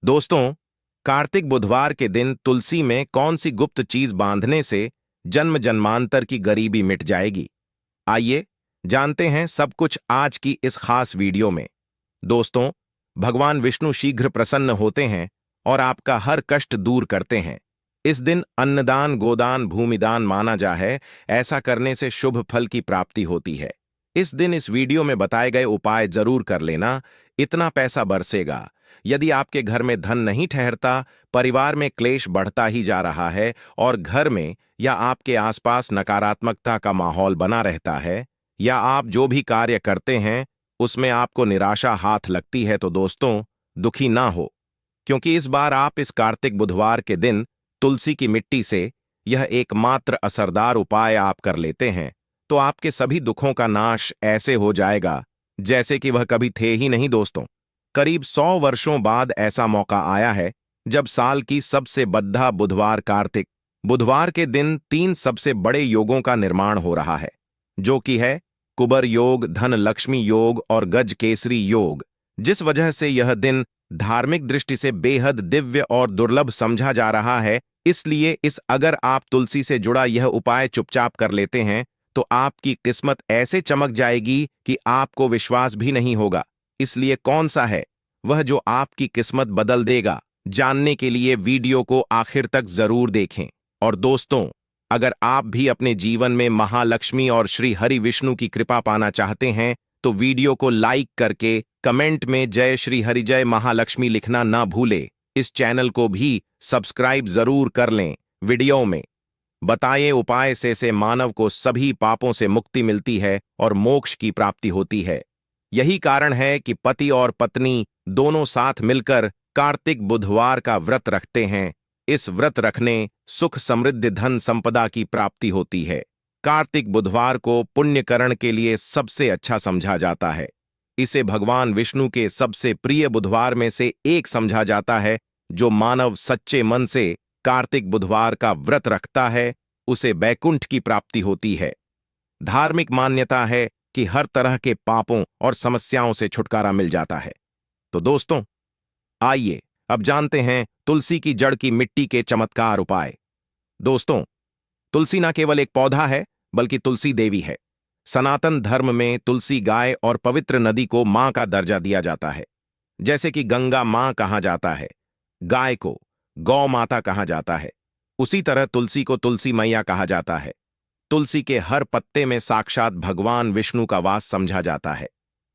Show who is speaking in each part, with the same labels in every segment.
Speaker 1: दोस्तों, कार्तिक बुधवार के दिन तुलसी में कौन सी गुप्त चीज बांधने से जन्म जन्मांतर की गरीबी मिट जाएगी? आइए जानते हैं सब कुछ आज की इस खास वीडियो में। दोस्तों, भगवान विष्णु शीघ्र प्रसन्न होते हैं और आपका हर कष्ट दूर करते हैं। इस दिन अन्नदान, गोदान, भूमिदान माना जा है। ऐसा करने से शुभ फल की प्राप्ति होती है। इस दिन इस वीडियो में बताए गए उपाय जरूर कर लेना, इतना पैसा बरसेगा। यदि आपके घर में धन नहीं ठहरता, परिवार में क्लेश बढ़ता ही जा रहा है और घर में या आपके आसपास नकारात्मकता का माहौल बना रहता है, या आप जो भी कार्य करते हैं उसमें आपको निराशा हाथ लगती है, तो दोस्तों दुखी ना हो, क्योंकि इस बार आप इस कार्तिक बुधवार के दिन तुलसी की मिट्टी से यह एकमात्र असरदार उपाय आप कर लेते हैं तो आपके सभी दुखों का नाश ऐसे हो जाएगा जैसे कि वह कभी थे ही नहीं। दोस्तों, करीब 100 वर्षों बाद ऐसा मौका आया है जब साल की सबसे बद्धा बुधवार कार्तिक बुधवार के दिन 3 सबसे बड़े योगों का निर्माण हो रहा है, जो कि है कुबर योग, धन लक्ष्मी योग और गज केसरी योग। जिस वजह से यह दिन धार्मिक दृष्टि से बेहद दिव्य और दुर्लभ समझा जा रहा है, इसलिए अगर आप तुलसी से जुड़ा यह उपाय चुपचाप कर लेते हैं तो आपकी किस्मत ऐसे चमक जाएगी कि आपको विश्वास भी नहीं होगा। इसलिए कौन सा है वह जो आपकी किस्मत बदल देगा, जानने के लिए वीडियो को आखिर तक जरूर देखें। और दोस्तों, अगर आप भी अपने जीवन में महालक्ष्मी और श्री हरि विष्णु की कृपा पाना चाहते हैं तो वीडियो को लाइक करके कमेंट में जय श्री हरि जय महालक्ष्मी लिखना ना भूले। इस चैनल को भी सब्सक्राइब जरूर कर लें। वीडियो में बताए उपाय से मानव को सभी पापों से मुक्ति मिलती है और मोक्ष की प्राप्ति होती है। यही कारण है कि पति और पत्नी दोनों साथ मिलकर कार्तिक बुधवार का व्रत रखते हैं। इस व्रत रखने सुख, समृद्धि, धन संपदा की प्राप्ति होती है। कार्तिक बुधवार को पुण्यकरण के लिए सबसे अच्छा समझा जाता है। इसे भगवान विष्णु के सबसे प्रिय बुधवार में से एक समझा जाता है। जो मानव सच्चे मन से कार्तिक बुधवार का व्रत रखता है उसे बैकुंठ की प्राप्ति होती है। धार्मिक मान्यता है कि हर तरह के पापों और समस्याओं से छुटकारा मिल जाता है। तो दोस्तों, आइए अब जानते हैं तुलसी की जड़ की मिट्टी के चमत्कार उपाय। दोस्तों, तुलसी न केवल एक पौधा है बल्कि तुलसी देवी है। सनातन धर्म में तुलसी गाय और पवित्र नदी को मां का दर्जा दिया जाता है। जैसे कि गंगा मां कहा जाता है, गाय को गौ माता कहा जाता है, उसी तरह तुलसी को तुलसी मैया कहा जाता है। तुलसी के हर पत्ते में साक्षात भगवान विष्णु का वास समझा जाता है।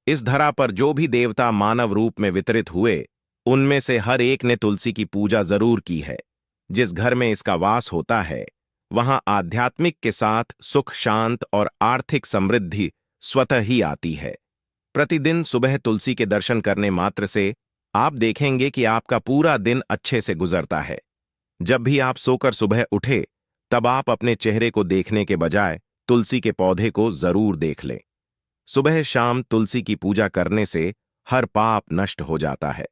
Speaker 1: इस धरा पर जो भी देवता मानव रूप में वितरित हुए, उनमें से हर एक ने तुलसी की पूजा जरूर की है। जिस घर में इसका वास होता है वहां आध्यात्मिक के साथ सुख, शांत और आर्थिक समृद्धि स्वतः ही आती है। प्रतिदिन सुबह तुलसी के दर्शन करने मात्र से आप देखेंगे कि आपका पूरा दिन अच्छे से गुजरता है। जब भी आप सोकर सुबह उठे तब आप अपने चेहरे को देखने के बजाय तुलसी के पौधे को जरूर देख लें। सुबह शाम तुलसी की पूजा करने से हर पाप नष्ट हो जाता है।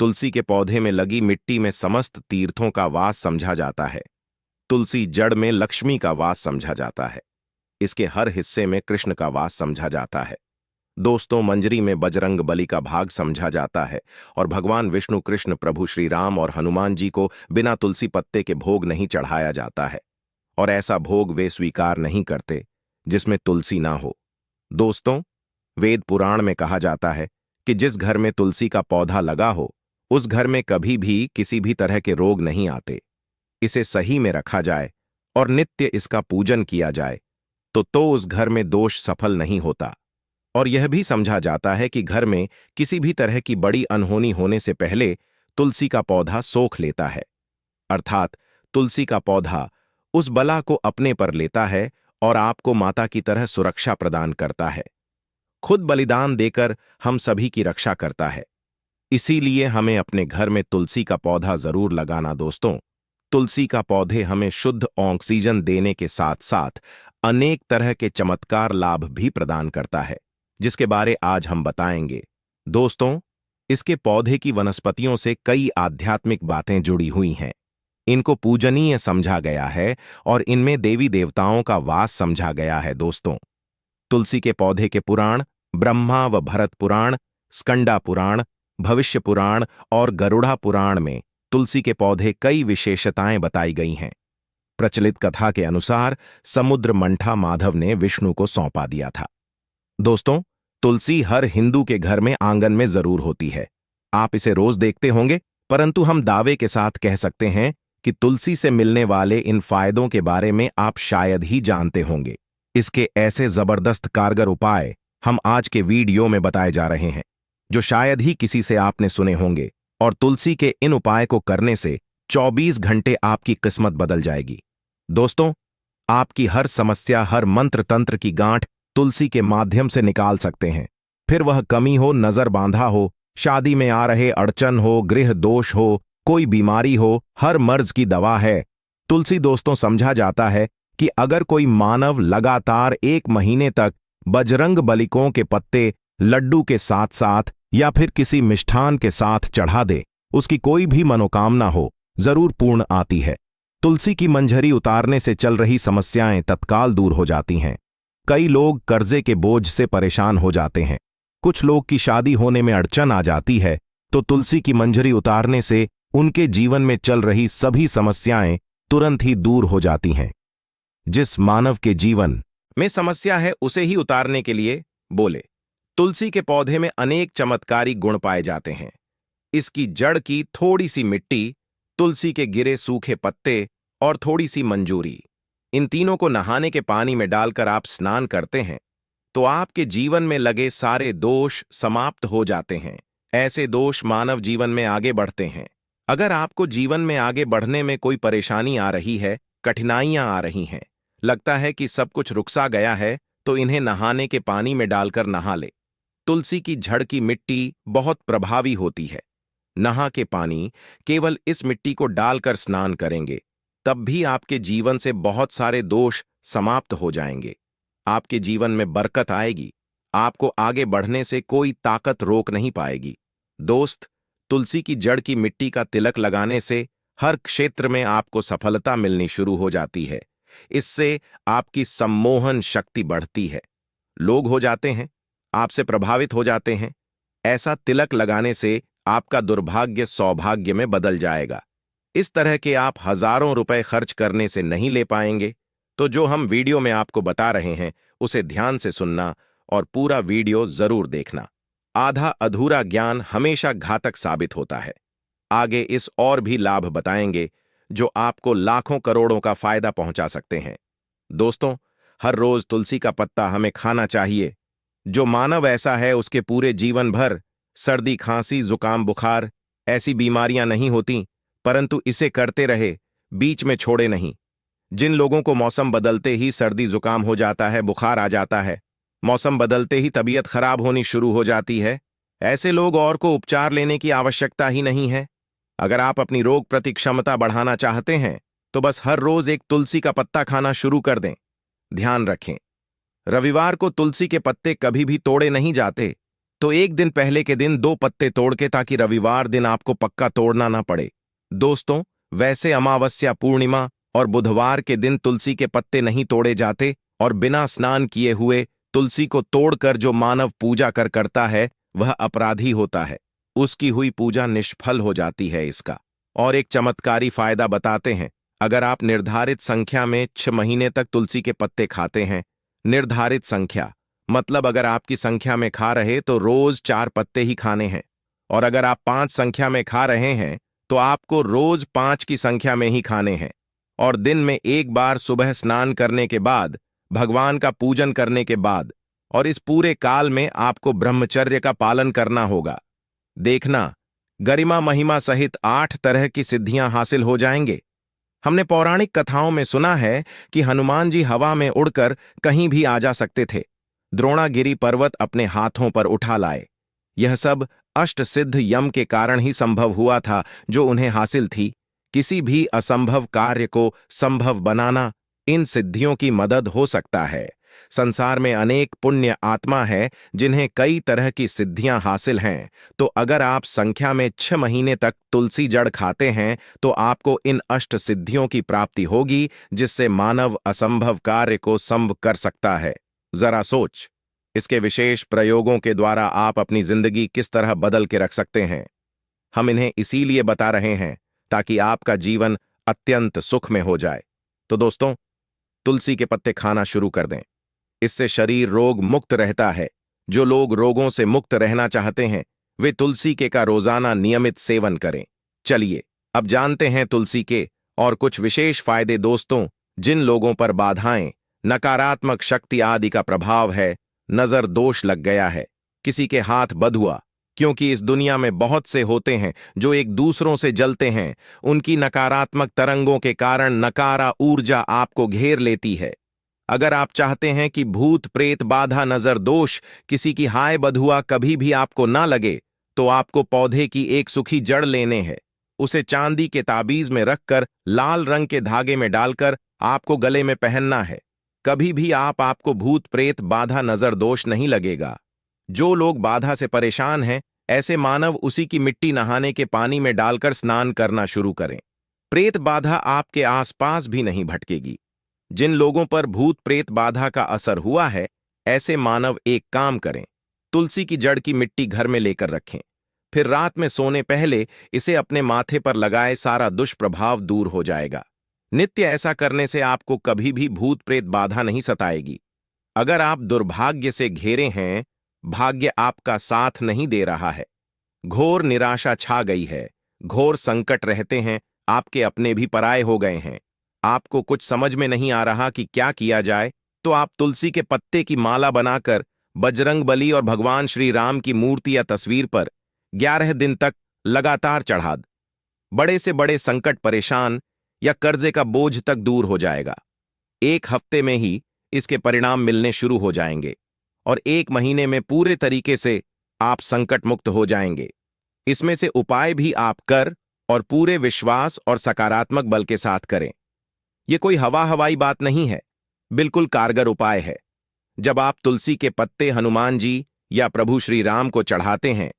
Speaker 1: तुलसी के पौधे में लगी मिट्टी में समस्त तीर्थों का वास समझा जाता है। तुलसी जड़ में लक्ष्मी का वास समझा जाता है। इसके हर हिस्से में कृष्ण का वास समझा जाता है। दोस्तों, मंजरी में बजरंग बली का भाग समझा जाता है और भगवान विष्णु, कृष्ण, प्रभु श्री राम और हनुमान जी को बिना तुलसी पत्ते के भोग नहीं चढ़ाया जाता है, और ऐसा भोग वे स्वीकार नहीं करते जिसमें तुलसी ना हो। दोस्तों, वेद पुराण में कहा जाता है कि जिस घर में तुलसी का पौधा लगा हो उस घर में कभी भी किसी भी तरह के रोग नहीं आते। इसे सही में रखा जाए और नित्य इसका पूजन किया जाए तो उस घर में दोष सफल नहीं होता। और यह भी समझा जाता है कि घर में किसी भी तरह की बड़ी अनहोनी होने से पहले तुलसी का पौधा सोख लेता है, अर्थात तुलसी का पौधा उस बला को अपने पर लेता है और आपको माता की तरह सुरक्षा प्रदान करता है। खुद बलिदान देकर हम सभी की रक्षा करता है। इसीलिए हमें अपने घर में तुलसी का पौधा जरूर लगाना। दोस्तों, तुलसी का पौधे हमें शुद्ध ऑक्सीजन देने के साथ साथ अनेक तरह के चमत्कार लाभ भी प्रदान करता है, जिसके बारे आज हम बताएंगे। दोस्तों, इसके पौधे की वनस्पतियों से कई आध्यात्मिक बातें जुड़ी हुई हैं। इनको पूजनीय समझा गया है और इनमें देवी देवताओं का वास समझा गया है। दोस्तों, तुलसी के पौधे के पुराण ब्रह्मा व भरत पुराण, स्कंदा पुराण, भविष्य पुराण और गरुड़ा पुराण में तुलसी के पौधे कई विशेषताएं बताई गई हैं। प्रचलित कथा के अनुसार समुद्र मंठा माधव ने विष्णु को सौंपा दिया था। दोस्तों, तुलसी हर हिंदू के घर में आंगन में जरूर होती है। आप इसे रोज देखते होंगे, परंतु हम दावे के साथ कह सकते हैं कि तुलसी से मिलने वाले इन फायदों के बारे में आप शायद ही जानते होंगे। इसके ऐसे जबरदस्त कारगर उपाय हम आज के वीडियो में बताए जा रहे हैं, जो शायद ही किसी से आपने सुने होंगे। और तुलसी के इन उपाय को करने से 24 घंटे आपकी किस्मत बदल जाएगी। दोस्तों, आपकी हर समस्या, हर मंत्र तंत्र की गांठ तुलसी के माध्यम से निकाल सकते हैं। फिर वह कमी हो, नजर बांधा हो, शादी में आ रहे अड़चन हो, गृह दोष हो, कोई बीमारी हो, हर मर्ज की दवा है तुलसी। दोस्तों, समझा जाता है कि अगर कोई मानव लगातार 1 महीने तक बजरंग बलिकों के पत्ते लड्डू के साथ साथ या फिर किसी मिष्ठान के साथ चढ़ा दे, उसकी कोई भी मनोकामना हो जरूर पूर्ण आती है। तुलसी की मंजरी उतारने से चल रही समस्याएं तत्काल दूर हो जाती हैं। कई लोग कर्जे के बोझ से परेशान हो जाते हैं, कुछ लोग की शादी होने में अड़चन आ जाती है, तो तुलसी की मंजरी उतारने से उनके जीवन में चल रही सभी समस्याएं तुरंत ही दूर हो जाती हैं। जिस मानव के जीवन में समस्या है, उसे ही उतारने के लिए बोले। तुलसी के पौधे में अनेक चमत्कारी गुण पाए जाते हैं। इसकी जड़ की थोड़ी सी मिट्टी, तुलसी के गिरे सूखे पत्ते और थोड़ी सी मंजूरी, इन तीनों को नहाने के पानी में डालकर आप स्नान करते हैं तो आपके जीवन में लगे सारे दोष समाप्त हो जाते हैं। ऐसे दोष मानव जीवन में आगे बढ़ते हैं। अगर आपको जीवन में आगे बढ़ने में कोई परेशानी आ रही है, कठिनाइयां आ रही हैं, लगता है कि सब कुछ रुकसा गया है, तो इन्हें नहाने के पानी में डालकर नहा ले। तुलसी की जड़ की मिट्टी बहुत प्रभावी होती है। नहा के पानी केवल इस मिट्टी को डालकर स्नान करेंगे, तब भी आपके जीवन से बहुत सारे दोष समाप्त हो जाएंगे। आपके जीवन में बरकत आएगी। आपको आगे बढ़ने से कोई ताकत रोक नहीं पाएगी। दोस्त, तुलसी की जड़ की मिट्टी का तिलक लगाने से हर क्षेत्र में आपको सफलता मिलनी शुरू हो जाती है। इससे आपकी सम्मोहन शक्ति बढ़ती है। लोग हो जाते हैं, आपसे प्रभावित हो जाते हैं। ऐसा तिलक लगाने से आपका दुर्भाग्य सौभाग्य में बदल जाएगा। इस तरह के आप हजारों रुपए खर्च करने से नहीं ले पाएंगे। तो जो हम वीडियो में आपको बता रहे हैं, उसे ध्यान से सुनना और पूरा वीडियो जरूर देखना। आधा अधूरा ज्ञान हमेशा घातक साबित होता है। आगे इस और भी लाभ बताएंगे जो आपको लाखों करोड़ों का फायदा पहुंचा सकते हैं। दोस्तों, हर रोज तुलसी का पत्ता हमें खाना चाहिए। जो मानव ऐसा है, उसके पूरे जीवन भर सर्दी, खांसी, जुकाम, बुखार ऐसी बीमारियां नहीं होती, परंतु इसे करते रहे, बीच में छोड़े नहीं। जिन लोगों को मौसम बदलते ही सर्दी जुकाम हो जाता है, बुखार आ जाता है, मौसम बदलते ही तबीयत खराब होनी शुरू हो जाती है, ऐसे लोग और को उपचार लेने की आवश्यकता ही नहीं है। अगर आप अपनी रोग प्रति क्षमता बढ़ाना चाहते हैं, तो बस हर रोज एक तुलसी का पत्ता खाना शुरू कर दें। ध्यान रखें, रविवार को तुलसी के पत्ते कभी भी तोड़े नहीं जाते, तो एक दिन पहले के दिन 2 पत्ते तोड़ के, ताकि रविवार दिन आपको पक्का तोड़ना ना पड़े। दोस्तों, वैसे अमावस्या, पूर्णिमा और बुधवार के दिन तुलसी के पत्ते नहीं तोड़े जाते, और बिना स्नान किए हुए तुलसी को तोड़कर जो मानव पूजा करता है, वह अपराधी होता है। उसकी हुई पूजा निष्फल हो जाती है। इसका और एक चमत्कारी फायदा बताते हैं। अगर आप निर्धारित संख्या में 6 महीने तक तुलसी के पत्ते खाते हैं, निर्धारित संख्या मतलब अगर आपकी संख्या में खा रहे तो रोज 4 पत्ते ही खाने हैं, और अगर आप 5 संख्या में खा रहे हैं तो आपको रोज 5 की संख्या में ही खाने हैं। और दिन में एक बार सुबह स्नान करने के बाद, भगवान का पूजन करने के बाद, और इस पूरे काल में आपको ब्रह्मचर्य का पालन करना होगा। देखना, गरिमा महिमा सहित 8 तरह की सिद्धियां हासिल हो जाएंगे। हमने पौराणिक कथाओं में सुना है कि हनुमान जी हवा में उड़कर कहीं भी आ जा सकते थे, द्रोणागिरी पर्वत अपने हाथों पर उठा लाए। यह सब अष्ट सिद्ध यम के कारण ही संभव हुआ था, जो उन्हें हासिल थी। किसी भी असंभव कार्य को संभव बनाना इन सिद्धियों की मदद हो सकता है। संसार में अनेक पुण्य आत्मा है जिन्हें कई तरह की सिद्धियां हासिल हैं, तो अगर आप संख्या में 6 महीने तक तुलसी जड़ खाते हैं तो आपको इन अष्ट सिद्धियों की प्राप्ति होगी, जिससे मानव असंभव कार्य को संभव कर सकता है। जरा सोच, इसके विशेष प्रयोगों के द्वारा आप अपनी जिंदगी किस तरह बदल के रख सकते हैं, हम इन्हें इसीलिए बता रहे हैं ताकि आपका जीवन अत्यंत सुख में हो जाए। तो दोस्तों, तुलसी के पत्ते खाना शुरू कर दें। इससे शरीर रोग मुक्त रहता है। जो लोग रोगों से मुक्त रहना चाहते हैं वे तुलसी के का रोजाना नियमित सेवन करें। चलिए अब जानते हैं तुलसी के और कुछ विशेष फायदे। दोस्तों, जिन लोगों पर बाधाएं, नकारात्मक शक्ति आदि का प्रभाव है, नजर दोष लग गया है, किसी के हाथ बधुआ, क्योंकि इस दुनिया में बहुत से होते हैं जो एक दूसरों से जलते हैं, उनकी नकारात्मक तरंगों के कारण नकारा ऊर्जा आपको घेर लेती है। अगर आप चाहते हैं कि भूत प्रेत बाधा नजर दोष किसी की हाय बधुआ कभी भी आपको ना लगे, तो आपको पौधे की एक सूखी जड़ लेने हैं। उसे चांदी के ताबीज में रखकर लाल रंग के धागे में डालकर आपको गले में पहनना है। कभी भी आपको भूत प्रेत बाधा नजर दोष नहीं लगेगा। जो लोग बाधा से परेशान हैं, ऐसे मानव उसी की मिट्टी नहाने के पानी में डालकर स्नान करना शुरू करें। प्रेत बाधा आपके आसपास भी नहीं भटकेगी। जिन लोगों पर भूत प्रेत बाधा का असर हुआ है, ऐसे मानव एक काम करें, तुलसी की जड़ की मिट्टी घर में लेकर रखें, फिर रात में सोने पहले इसे अपने माथे पर लगाए, सारा दुष्प्रभाव दूर हो जाएगा। नित्य ऐसा करने से आपको कभी भी भूत प्रेत बाधा नहीं सताएगी। अगर आप दुर्भाग्य से घिरे हैं, भाग्य आपका साथ नहीं दे रहा है, घोर निराशा छा गई है, घोर संकट रहते हैं, आपके अपने भी पराये हो गए हैं, आपको कुछ समझ में नहीं आ रहा कि क्या किया जाए, तो आप तुलसी के पत्ते की माला बनाकर बजरंगबली और भगवान श्री राम की मूर्ति या तस्वीर पर 11 दिन तक लगातार चढ़ा दें। बड़े से बड़े संकट, परेशान या कर्जे का बोझ तक दूर हो जाएगा। 1 हफ्ते में ही इसके परिणाम मिलने शुरू हो जाएंगे और 1 महीने में पूरे तरीके से आप संकट मुक्त हो जाएंगे। इसमें से उपाय भी आप कर और पूरे विश्वास और सकारात्मक बल के साथ करें। यह कोई हवाई बात नहीं है, बिल्कुल कारगर उपाय है। जब आप तुलसी के पत्ते हनुमान जी या प्रभु श्री राम को चढ़ाते हैं,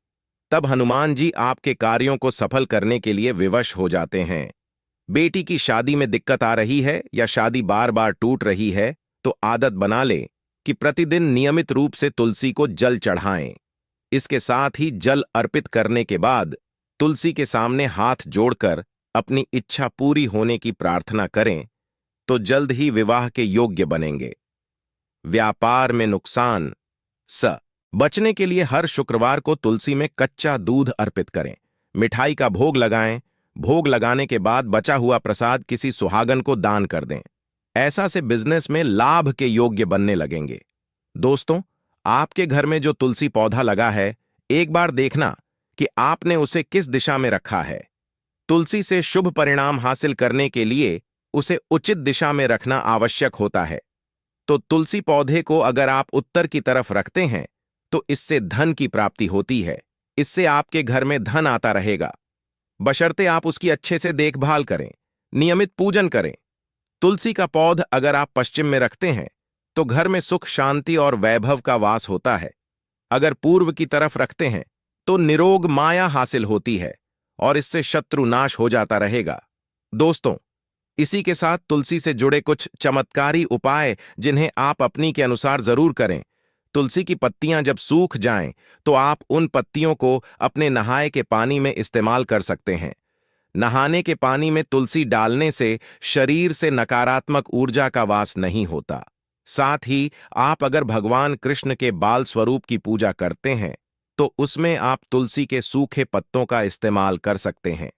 Speaker 1: तब हनुमान जी आपके कार्यों को सफल करने के लिए विवश हो जाते हैं। बेटी की शादी में दिक्कत आ रही है या शादी बार बार टूट रही है, तो आदत बना लें कि प्रतिदिन नियमित रूप से तुलसी को जल चढ़ाएं। इसके साथ ही जल अर्पित करने के बाद तुलसी के सामने हाथ जोड़कर अपनी इच्छा पूरी होने की प्रार्थना करें, तो जल्द ही विवाह के योग्य बनेंगे। व्यापार में नुकसान बचने के लिए हर शुक्रवार को तुलसी में कच्चा दूध अर्पित करें, मिठाई का भोग लगाएं। भोग लगाने के बाद बचा हुआ प्रसाद किसी सुहागन को दान कर दें। ऐसा से बिजनेस में लाभ के योग्य बनने लगेंगे। दोस्तों, आपके घर में जो तुलसी पौधा लगा है, एक बार देखना कि आपने उसे किस दिशा में रखा है। तुलसी से शुभ परिणाम हासिल करने के लिए उसे उचित दिशा में रखना आवश्यक होता है। तो तुलसी पौधे को अगर आप उत्तर की तरफ रखते हैं, तो इससे धन की प्राप्ति होती है। इससे आपके घर में धन आता रहेगा, बशर्ते आप उसकी अच्छे से देखभाल करें, नियमित पूजन करें। तुलसी का पौध अगर आप पश्चिम में रखते हैं, तो घर में सुख, शांति और वैभव का वास होता है। अगर पूर्व की तरफ रखते हैं, तो निरोग माया हासिल होती है और इससे शत्रु नाश हो जाता रहेगा। दोस्तों, इसी के साथ तुलसी से जुड़े कुछ चमत्कारी उपाय जिन्हें आप अपनी के अनुसार जरूर करें। तुलसी की पत्तियां जब सूख जाएं, तो आप उन पत्तियों को अपने नहाए के पानी में इस्तेमाल कर सकते हैं। नहाने के पानी में तुलसी डालने से शरीर से नकारात्मक ऊर्जा का वास नहीं होता। साथ ही आप अगर भगवान कृष्ण के बाल स्वरूप की पूजा करते हैं, तो उसमें आप तुलसी के सूखे पत्तों का इस्तेमाल कर सकते हैं।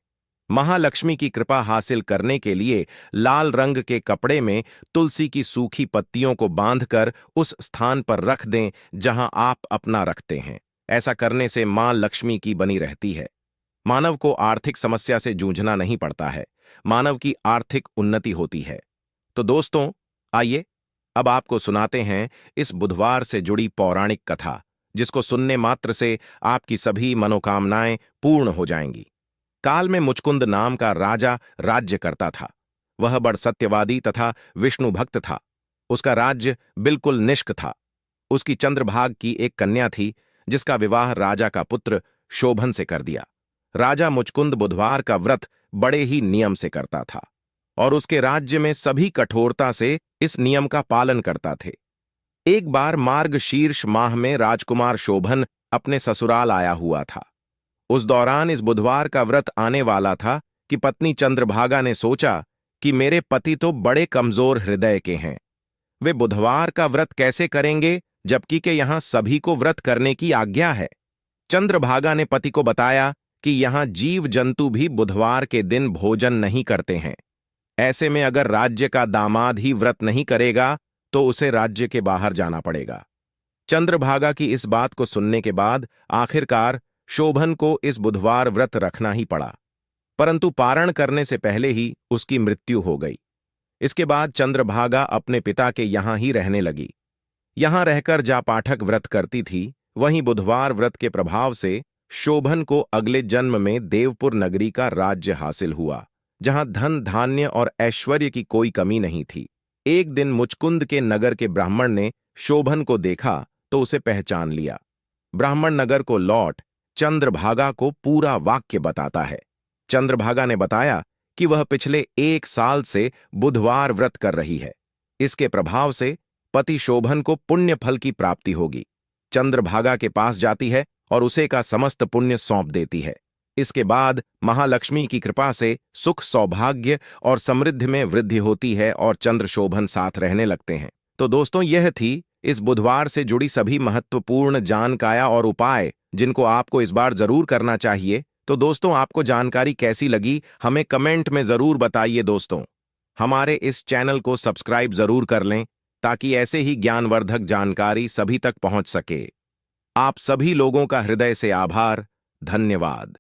Speaker 1: महालक्ष्मी की कृपा हासिल करने के लिए लाल रंग के कपड़े में तुलसी की सूखी पत्तियों को बांधकर उस स्थान पर रख दें जहां आप अपना रखते हैं। ऐसा करने से मां लक्ष्मी की बनी रहती है। मानव को आर्थिक समस्या से जूझना नहीं पड़ता है, मानव की आर्थिक उन्नति होती है। तो दोस्तों, आइए अब आपको सुनाते हैं इस बुधवार से जुड़ी पौराणिक कथा, जिसको सुनने मात्र से आपकी सभी मनोकामनाएं पूर्ण हो जाएंगी। काल में मुचकुंद नाम का राजा राज्य करता था। वह बड़ सत्यवादी तथा विष्णु भक्त था। उसका राज्य बिल्कुल निष्क था। उसकी चंद्रभाग की एक कन्या थी, जिसका विवाह राजा का पुत्र शोभन से कर दिया। राजा मुचकुंद बुधवार का व्रत बड़े ही नियम से करता था और उसके राज्य में सभी कठोरता से इस नियम का पालन करता थे। एक बार मार्गशीर्ष माह में राजकुमार शोभन अपने ससुराल आया हुआ था। उस दौरान इस बुधवार का व्रत आने वाला था कि पत्नी चंद्रभागा ने सोचा कि मेरे पति तो बड़े कमजोर हृदय के हैं, वे बुधवार का व्रत कैसे करेंगे जबकि के यहां सभी को व्रत करने की आज्ञा है। चंद्रभागा ने पति को बताया कि यहां जीव जंतु भी बुधवार के दिन भोजन नहीं करते हैं। ऐसे में अगर राज्य का दामाद ही व्रत नहीं करेगा तो उसे राज्य के बाहर जाना पड़ेगा। चंद्रभागा की इस बात को सुनने के बाद आखिरकार शोभन को इस बुधवार व्रत रखना ही पड़ा, परंतु पारण करने से पहले ही उसकी मृत्यु हो गई। इसके बाद चंद्रभागा अपने पिता के यहां ही रहने लगी। यहां रहकर जा पाठक व्रत करती थी, वहीं बुधवार व्रत के प्रभाव से शोभन को अगले जन्म में देवपुर नगरी का राज्य हासिल हुआ, जहां धन धान्य और ऐश्वर्य की कोई कमी नहीं थी। एक दिन मुचकुंद के नगर के ब्राह्मण ने शोभन को देखा तो उसे पहचान लिया। ब्राह्मण नगर को लौट चंद्रभागा को पूरा वाक्य बताता है। चंद्रभागा ने बताया कि वह पिछले 1 साल से बुधवार व्रत कर रही है। इसके प्रभाव से पति शोभन को पुण्य फल की प्राप्ति होगी। चंद्रभागा के पास जाती है और उसे का समस्त पुण्य सौंप देती है। इसके बाद महालक्ष्मी की कृपा से सुख, सौभाग्य और समृद्धि में वृद्धि होती है और चंद्र शोभन साथ रहने लगते हैं। तो दोस्तों, यह थी इस बुधवार से जुड़ी सभी महत्वपूर्ण जानकारियां और उपाय जिनको आपको इस बार जरूर करना चाहिए। तो दोस्तों, आपको जानकारी कैसी लगी हमें कमेंट में जरूर बताइए। दोस्तों, हमारे इस चैनल को सब्सक्राइब जरूर कर लें ताकि ऐसे ही ज्ञानवर्धक जानकारी सभी तक पहुंच सके। आप सभी लोगों का हृदय से आभार, धन्यवाद।